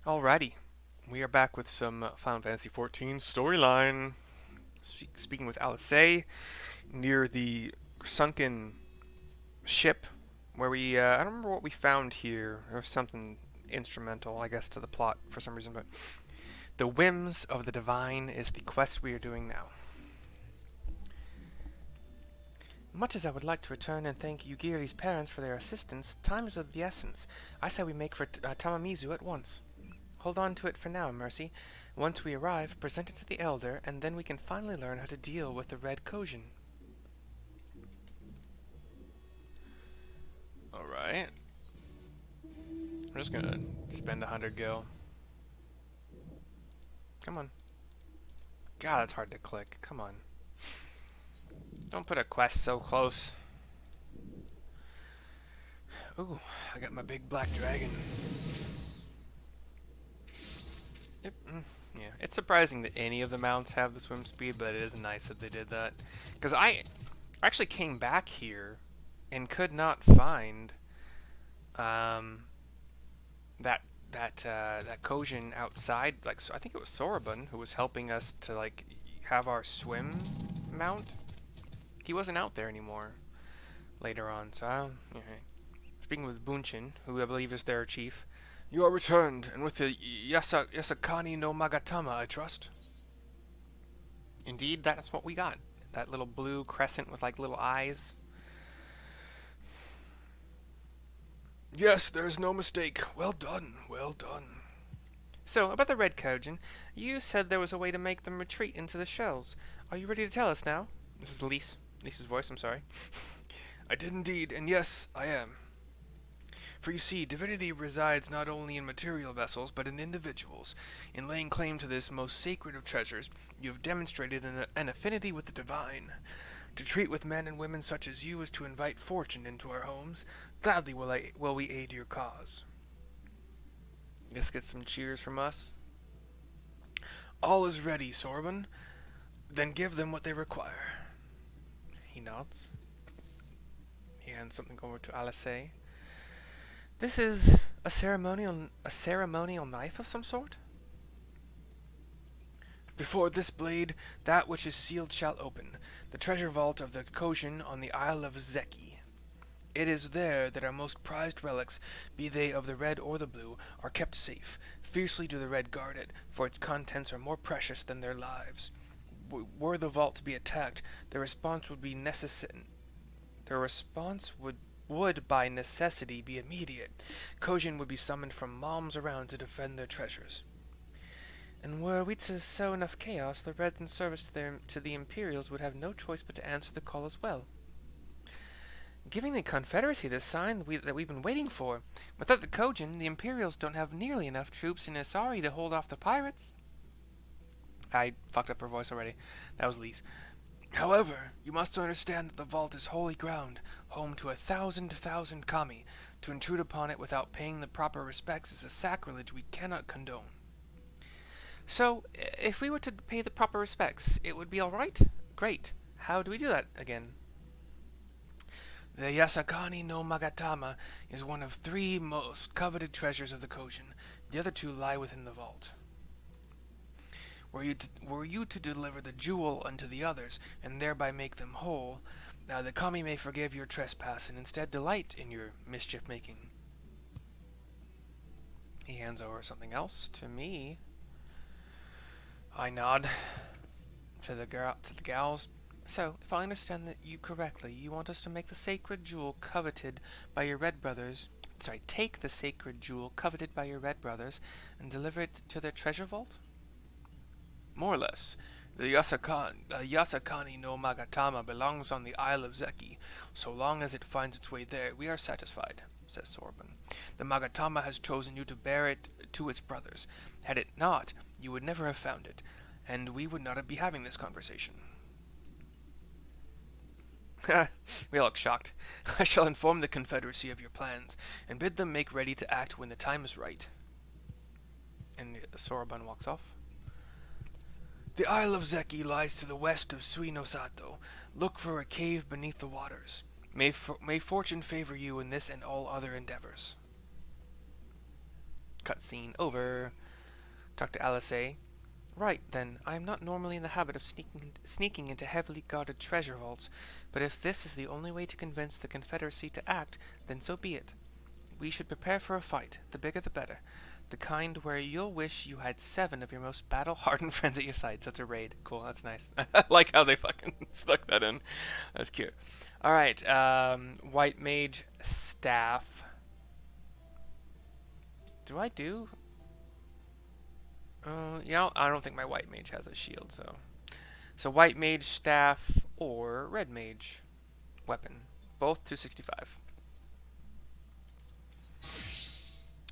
Alrighty, we are back with some Final Fantasy XIV storyline. Speaking with Alice near the sunken ship, where I don't remember what we found here. There was something instrumental, I guess, to the plot for some reason, but the Whims of the Divine is the quest we are doing now. Much as I would like to return and thank Yugiri's parents for their assistance, time is of the essence. I say we make for Tamamizu at once. Hold on to it for now, Mercy. Once we arrive, present it to the Elder, and then we can finally learn how to deal with the Red Kojin. Alright. I'm just gonna spend 100 gil. Come on. God, that's hard to click. Come on. Don't put a quest so close. Ooh, I got my big black dragon. Yep. Yeah, it's surprising that any of the mounts have the swim speed, but it is nice that they did that. Because I actually came back here and could not find that Kojin outside. Like, so I think it was Sorabun who was helping us to like have our swim mount. He wasn't out there anymore later on. So, okay. Speaking with Bunchin, who I believe is their chief. You are returned, and with the Yasakani no Magatama, I trust. Indeed, that's what we got. That little blue crescent with like little eyes. Yes, there is no mistake. Well done, well done. So, about the Red Kojin, you said there was a way to make them retreat into the shells. Are you ready to tell us now? This is Lisa's voice, I'm sorry. I did indeed, and yes, I am. For you see, divinity resides not only in material vessels, but in individuals. In laying claim to this most sacred of treasures, you have demonstrated an affinity with the divine. To treat with men and women such as you is to invite fortune into our homes. Gladly will we aid your cause. Let's get some cheers from us. All is ready, Sorban. Then give them what they require. He nods. He hands something over to Alice. This is a ceremonial knife of some sort? Before this blade, that which is sealed shall open, the treasure vault of the Kojin on the Isle of Zeki. It is there that our most prized relics, be they of the red or the blue, are kept safe. Fiercely do the red guard it, for its contents are more precious than their lives. Were the vault to be attacked, the response would be would by necessity be immediate. Kojin would be summoned from moms around to defend their treasures. And were we to sow enough chaos, the Reds in service to the Imperials would have no choice but to answer the call as well. Giving the Confederacy the sign that we've been waiting for. Without the Kojin, the Imperials don't have nearly enough troops in Asari to hold off the pirates. I fucked up her voice already. That was Lise. However, you must understand that the vault is holy ground, home to 1,000 kami. To intrude upon it without paying the proper respects is a sacrilege we cannot condone. So, if we were to pay the proper respects, it would be alright? Great. How do we do that again? The Yasakani no Magatama is one of 3 most coveted treasures of the Kojin. The other 2 lie within the vault. Were you to deliver the jewel unto the others, and thereby make them whole, the kami may forgive your trespass, and instead delight in your mischief-making. He hands over something else to me. I nod to the gals. So, if I understand that you correctly, you want us to make the sacred jewel coveted by your red brothers... take the sacred jewel coveted by your red brothers, and deliver it to their treasure vault? More or less. The Yasakani no Magatama belongs on the Isle of Zeki. So long as it finds its way there, we are satisfied, says Sorban. The Magatama has chosen you to bear it to its brothers. Had it not, you would never have found it, and we would not be having this conversation. We all look shocked. I shall inform the Confederacy of your plans, and bid them make ready to act when the time is right. And Sorban walks off. The Isle of Zeki lies to the west of Suinosato. Look for a cave beneath the waters. May fortune favor you in this and all other endeavors. Cutscene over. Talk to Alice. Right, then, I am not normally in the habit of sneaking into heavily guarded treasure vaults, but if this is the only way to convince the Confederacy to act, then so be it. We should prepare for a fight, the bigger the better. The kind where you'll wish you had 7 of your most battle-hardened friends at your side. Such a raid. Cool, that's nice. I like how they fucking stuck that in. That's cute. Alright, White Mage Staff. Do I do? Yeah, I don't think my White Mage has a shield, so... So White Mage Staff or Red Mage Weapon. Both 265.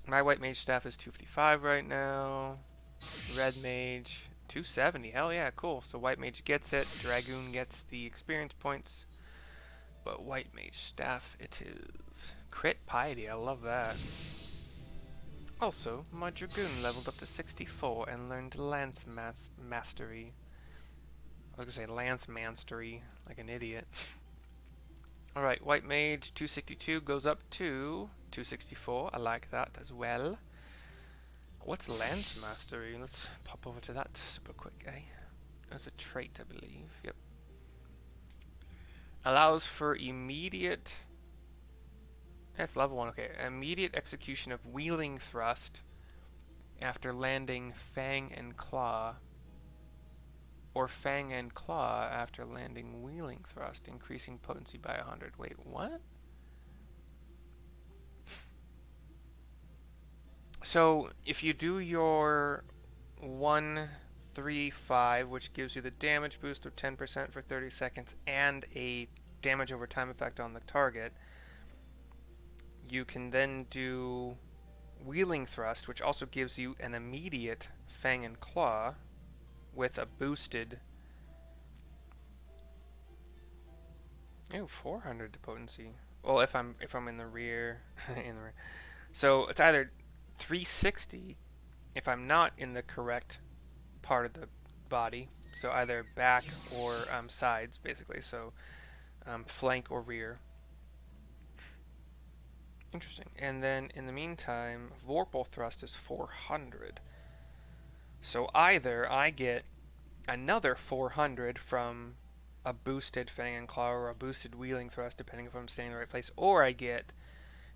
My White Mage Staff is 255 right now. Red Mage 270. Hell yeah, cool. So White Mage gets it. Dragoon gets the experience points. But White Mage Staff it is. Crit Piety, I love that. Also, my Dragoon leveled up to 64 and learned Lance Mastery. I was gonna say Lance Mastery, like an idiot. Alright, White Mage 262 goes up to 264. I like that as well. What's Lance Mastery? Let's pop over to that super quick, eh? That's a trait, I believe. Yep. Allows for immediate... That's level 1, okay. Immediate execution of Wheeling Thrust after landing Fang and Claw. Or Fang and Claw after landing Wheeling Thrust, increasing potency by 100. Wait, what? So, if you do your 1-3-5, which gives you the damage boost of 10% for 30 seconds and a damage over time effect on the target, you can then do Wheeling Thrust, which also gives you an immediate Fang and Claw with a boosted... Ooh, 400 potency. Well, if I'm in the rear, So it's either 360 if I'm not in the correct part of the body, so either back or sides, basically. So flank or rear. Interesting. And then in the meantime, Vorpal Thrust is 400. So either I get another 400 from a boosted Fang and Claw or a boosted Wheeling Thrust, depending if I'm staying in the right place, or I get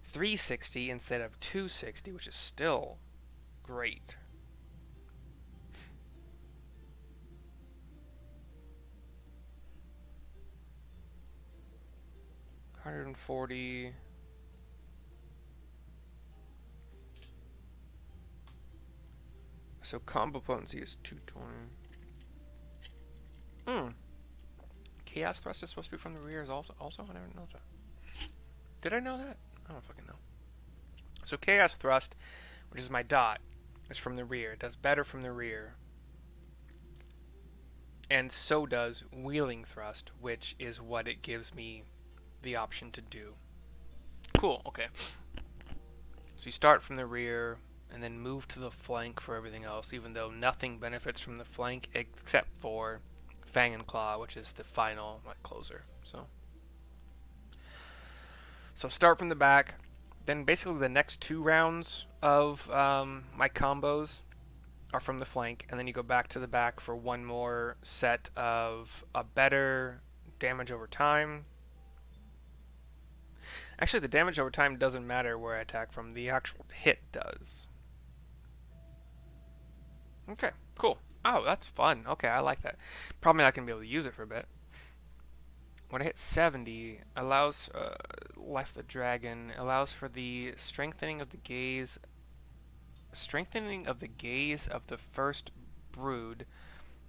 360 instead of 260, which is still great. $140. So combo potency is 220. Chaos Thrust is supposed to be from the rear is also I never know that. Did I know that? I don't fucking know. So Chaos Thrust, which is my dot, is from the rear. It does better from the rear. And so does Wheeling Thrust, which is what it gives me the option to do. Cool, okay. So you start from the rear and then move to the flank for everything else, even though nothing benefits from the flank except for Fang and Claw, which is the final closer. So start from the back. Then basically the next 2 rounds of my combos are from the flank, and then you go back to the back for one more set of a better damage over time. Actually, the damage over time doesn't matter where I attack from. The actual hit does. Okay, cool. Oh, that's fun. Okay, I like that. Probably not going to be able to use it for a bit. When I hit 70, allows Life of the Dragon, allows for the strengthening of the gaze of the first brood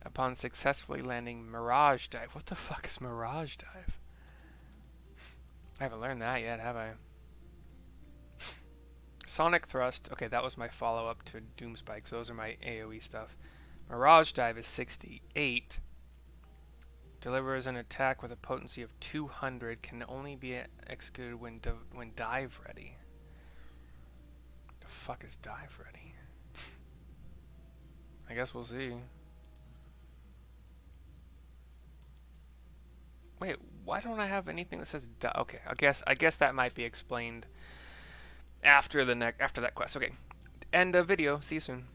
upon successfully landing Mirage Dive. What the fuck is Mirage Dive? I haven't learned that yet, have I? Sonic Thrust. Okay, that was my follow-up to Doom Spike, so those are my AoE stuff. Mirage Dive is 68. Delivers an attack with a potency of 200. Can only be executed when dive ready. The fuck is dive ready? I guess we'll see. Wait, why don't I have anything that says okay, I guess that might be explained after that quest. Okay. end of video. See you soon.